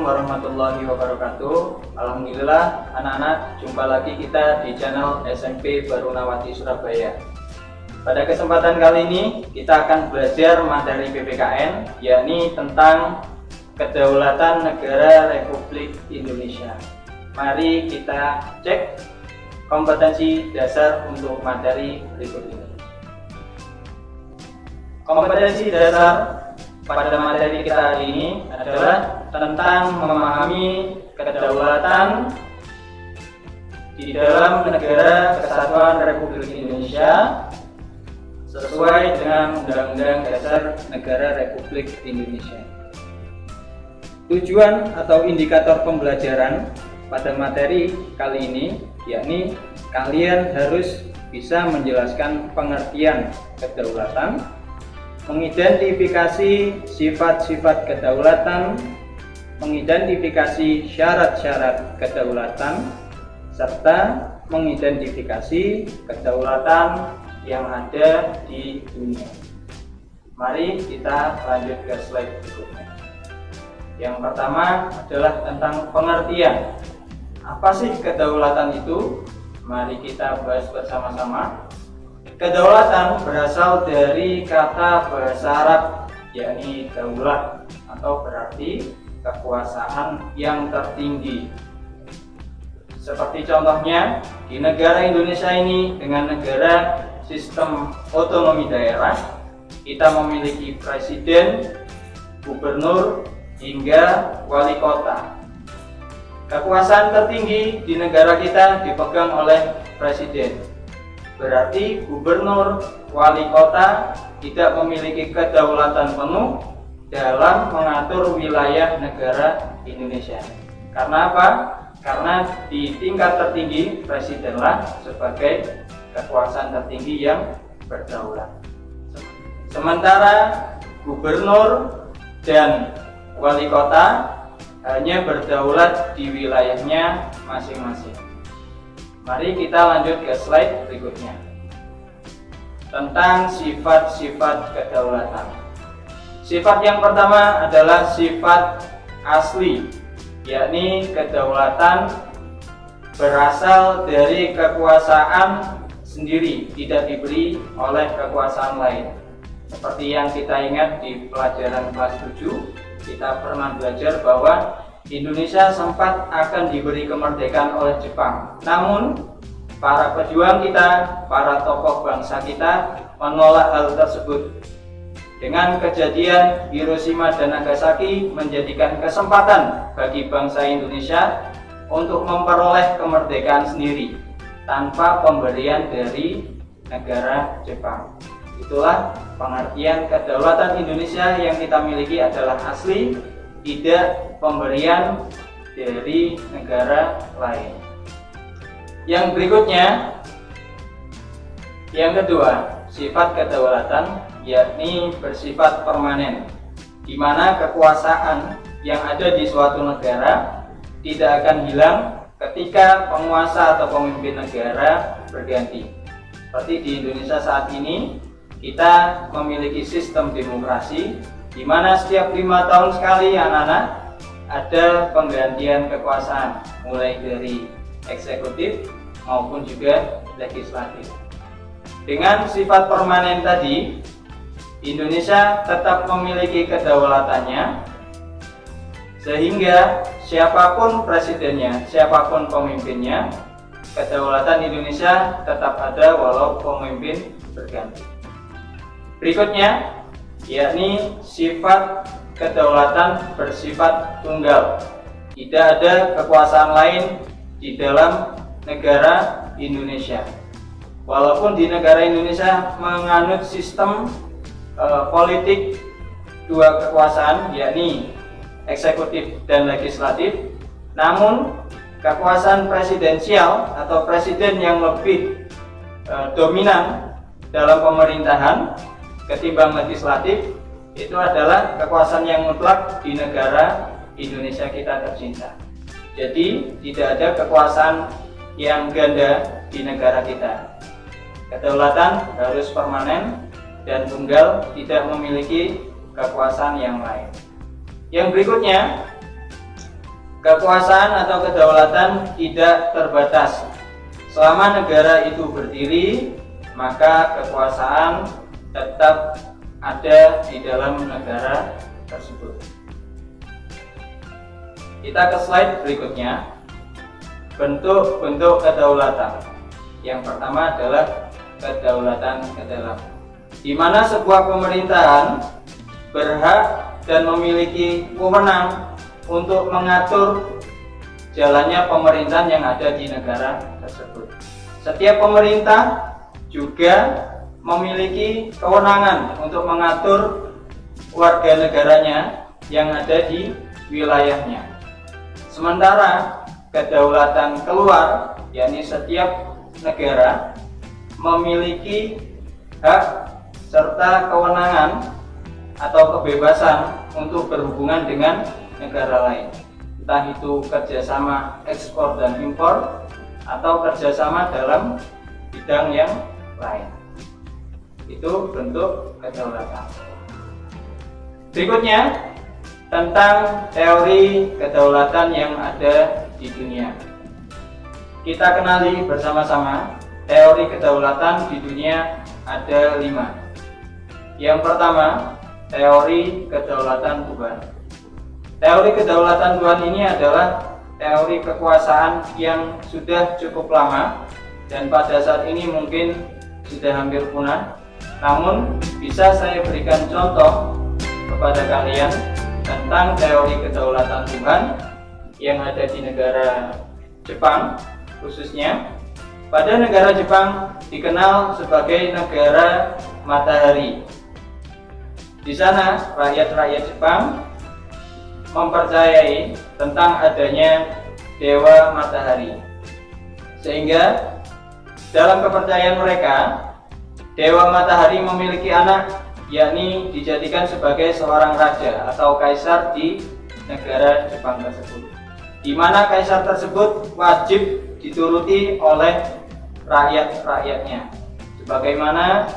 warahmatullahi wabarakatuh. Alhamdulillah anak-anak, jumpa lagi kita di channel SMP Barunawati Surabaya. Pada kesempatan kali ini kita akan belajar materi PPKN, yakni tentang Kedaulatan Negara Republik Indonesia. Mari kita cek kompetensi dasar untuk materi berikut ini. Kompetensi dasar pada materi kita hari ini adalah tentang memahami kedaulatan di dalam negara Kesatuan Republik Indonesia sesuai dengan Undang-Undang Dasar Negara Republik Indonesia. Tujuan atau indikator pembelajaran pada materi kali ini yakni kalian harus bisa menjelaskan pengertian kedaulatan, mengidentifikasi sifat-sifat kedaulatan, mengidentifikasi syarat-syarat kedaulatan, serta mengidentifikasi kedaulatan yang ada di dunia. Mari kita lanjut ke slide berikutnya. Yang pertama adalah tentang pengertian. Apa sih kedaulatan itu? Mari kita bahas bersama-sama. Kedaulatan berasal dari kata bahasa Arab yakni daulah atau berarti kekuasaan yang tertinggi. Seperti contohnya di negara Indonesia ini dengan negara sistem otonomi daerah, kita memiliki presiden, gubernur, hingga wali kota. Kekuasaan tertinggi di negara kita dipegang oleh presiden. Berarti gubernur, wali kota tidak memiliki kedaulatan penuh dalam mengatur wilayah negara Indonesia. Karena apa? Karena di tingkat tertinggi presidenlah sebagai kekuasaan tertinggi yang berdaulat. Sementara gubernur dan wali kota hanya berdaulat di wilayahnya masing-masing. Mari kita lanjut ke slide berikutnya. Tentang sifat-sifat kedaulatan. Sifat yang pertama adalah sifat asli, yakni kedaulatan berasal dari kekuasaan sendiri, tidak diberi oleh kekuasaan lain. Seperti yang kita ingat di pelajaran kelas 7, kita pernah belajar bahwa Indonesia sempat akan diberi kemerdekaan oleh Jepang. Namun, para pejuang kita, para tokoh bangsa kita menolak hal tersebut. Dengan kejadian Hiroshima dan Nagasaki menjadikan kesempatan bagi bangsa Indonesia untuk memperoleh kemerdekaan sendiri tanpa pemberian dari negara Jepang. Itulah pengertian kedaulatan Indonesia yang kita miliki adalah asli, tidak pemberian dari negara lain. Yang berikutnya, yang kedua, sifat kedaulatan yakni bersifat permanen, di mana kekuasaan yang ada di suatu negara tidak akan hilang ketika penguasa atau pemimpin negara berganti. Seperti di Indonesia saat ini, kita memiliki sistem demokrasi di mana setiap 5 tahun sekali anak-anak ada penggantian kekuasaan, mulai dari eksekutif maupun juga legislatif. Dengan sifat permanen tadi, Indonesia tetap memiliki kedaulatannya, sehingga siapapun presidennya, siapapun pemimpinnya, kedaulatan Indonesia tetap ada walau pemimpin berganti. Berikutnya, yakni sifat kedaulatan bersifat tunggal. Tidak ada kekuasaan lain di dalam negara Indonesia. Walaupun di negara Indonesia menganut sistem politik dua kekuasaan, yakni eksekutif dan legislatif, namun kekuasaan presidensial atau presiden yang lebih dominan dalam pemerintahan ketimbang legislatif itu adalah kekuasaan yang mutlak di negara Indonesia kita tercinta. Jadi tidak ada kekuasaan yang ganda di negara kita. Kedaulatan harus permanen dan tunggal, tidak memiliki kekuasaan yang lain. Yang berikutnya, Kekuasaan atau kedaulatan tidak terbatas. Selama negara itu berdiri, maka kekuasaan tetap ada di dalam negara tersebut. Kita ke slide berikutnya. Bentuk-bentuk kedaulatan. Yang pertama adalah kedaulatan ke dalam, di mana sebuah pemerintahan berhak dan memiliki wewenang untuk mengatur jalannya pemerintahan yang ada di negara tersebut. Setiap pemerintah juga memiliki kewenangan untuk mengatur warga negaranya yang ada di wilayahnya. Sementara kedaulatan keluar, yakni setiap negara memiliki hak serta kewenangan atau kebebasan untuk berhubungan dengan negara lain, entah itu kerjasama ekspor dan impor atau kerjasama dalam bidang yang lain. Itu bentuk kedaulatan. Berikutnya tentang teori kedaulatan yang ada di dunia. Kita kenali bersama-sama teori kedaulatan di dunia ada 5. Yang pertama, teori kedaulatan Tuhan. Teori kedaulatan Tuhan ini adalah teori kekuasaan yang sudah cukup lama dan pada saat ini mungkin sudah hampir punah. Namun bisa saya berikan contoh kepada kalian tentang teori kedaulatan Tuhan yang ada di negara Jepang khususnya. Pada negara Jepang dikenal sebagai negara matahari. Di sana rakyat-rakyat Jepang mempercayai tentang adanya dewa matahari, sehingga dalam kepercayaan mereka dewa matahari memiliki anak, yakni dijadikan sebagai seorang raja atau kaisar di negara Jepang tersebut, di mana kaisar tersebut wajib dituruti oleh rakyat-rakyatnya. Sebagaimana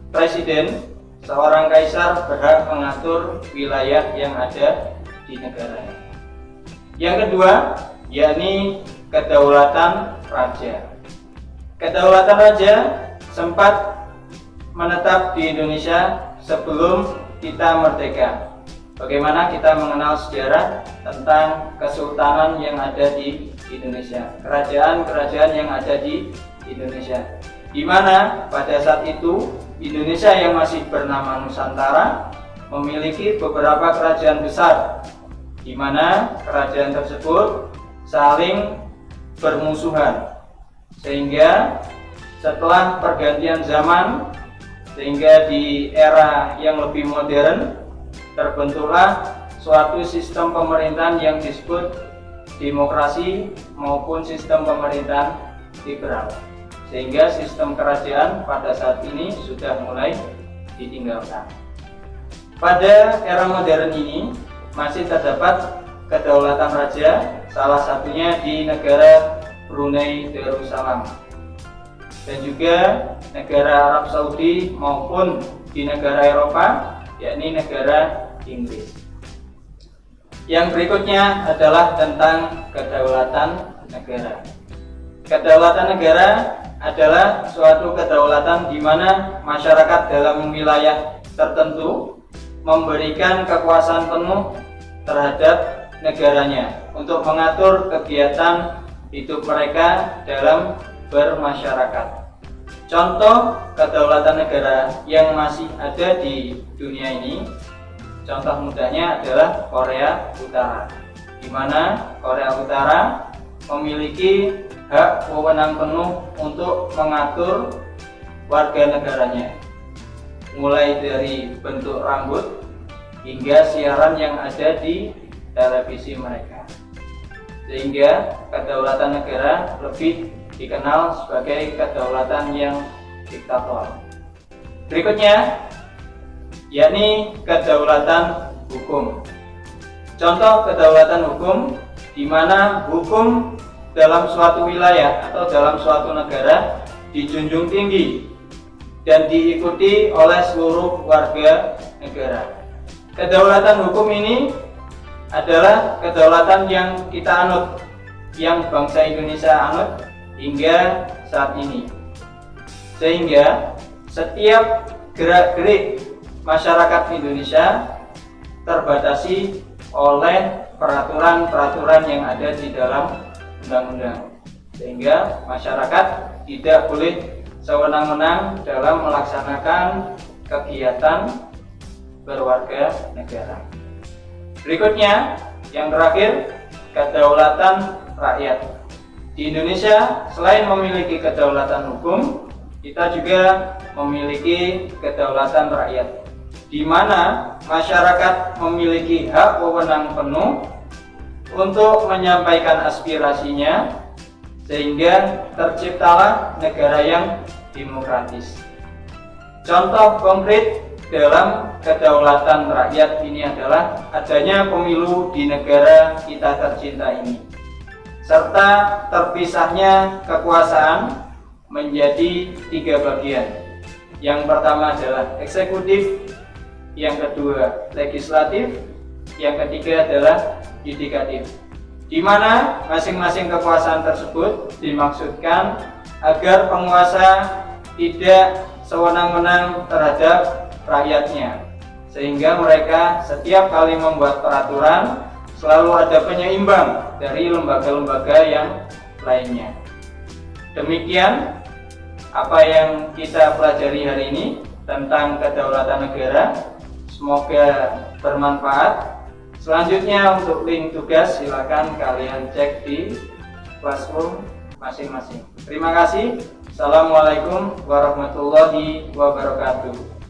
presiden, seorang kaisar berhak mengatur wilayah yang ada di negaranya. Yang kedua, yakni kedaulatan raja. Kedaulatan raja sempat menetap di Indonesia sebelum kita merdeka. Bagaimana kita mengenal sejarah tentang kesultanan yang ada di Indonesia, kerajaan-kerajaan yang ada di Indonesia, di mana pada saat itu Indonesia yang masih bernama Nusantara memiliki beberapa kerajaan besar, di mana kerajaan tersebut saling bermusuhan, sehingga setelah pergantian zaman, sehingga di era yang lebih modern terbentuklah suatu sistem pemerintahan yang disebut demokrasi maupun sistem pemerintahan liberal, sehingga sistem kerajaan pada saat ini sudah mulai ditinggalkan. Pada era modern ini masih terdapat kedaulatan raja, salah satunya di negara Brunei Darussalam, dan juga negara Arab Saudi maupun di negara Eropa, yakni negara Inggris. Yang berikutnya adalah tentang kedaulatan negara. Kedaulatan negara adalah suatu kedaulatan di mana masyarakat dalam wilayah tertentu memberikan kekuasaan penuh terhadap negaranya untuk mengatur kegiatan hidup mereka dalam bermasyarakat. Contoh kedaulatan negara yang masih ada di dunia ini, contoh mudahnya adalah Korea Utara, di mana Korea Utara memiliki hak wewenang penuh untuk mengatur warga negaranya, mulai dari bentuk rambut hingga siaran yang ada di televisi mereka, sehingga kedaulatan negara lebih dikenal sebagai kedaulatan yang diktator. Berikutnya yakni kedaulatan hukum. Contoh kedaulatan hukum di mana hukum dalam suatu wilayah atau dalam suatu negara dijunjung tinggi dan diikuti oleh seluruh warga negara. Kedaulatan hukum ini adalah kedaulatan yang kita anut, yang bangsa Indonesia anut hingga saat ini. Sehingga setiap gerak-gerik masyarakat Indonesia terbatasi oleh peraturan-peraturan yang ada di dalam undang-undang. Sehingga masyarakat tidak boleh sewenang-wenang dalam melaksanakan kegiatan berwarga negara. Berikutnya, yang terakhir, kedaulatan rakyat. Di Indonesia, selain memiliki kedaulatan hukum, kita juga memiliki kedaulatan rakyat, di mana masyarakat memiliki hak wewenang penuh untuk menyampaikan aspirasinya, sehingga terciptalah negara yang demokratis. Contoh konkret dalam kedaulatan rakyat ini adalah adanya pemilu di negara kita tercinta ini, serta terpisahnya kekuasaan menjadi 3 bagian. Yang pertama adalah eksekutif, yang kedua legislatif, yang ketiga adalah yudikatif, di mana masing-masing kekuasaan tersebut dimaksudkan agar penguasa tidak sewenang-wenang terhadap rakyatnya, sehingga mereka setiap kali membuat peraturan selalu ada penyeimbang dari lembaga-lembaga yang lainnya. Demikian apa yang kita pelajari hari ini tentang kedaulatan negara. Semoga bermanfaat. Selanjutnya untuk link tugas silakan kalian cek di classroom masing-masing. Terima kasih. Assalamualaikum warahmatullahi wabarakatuh.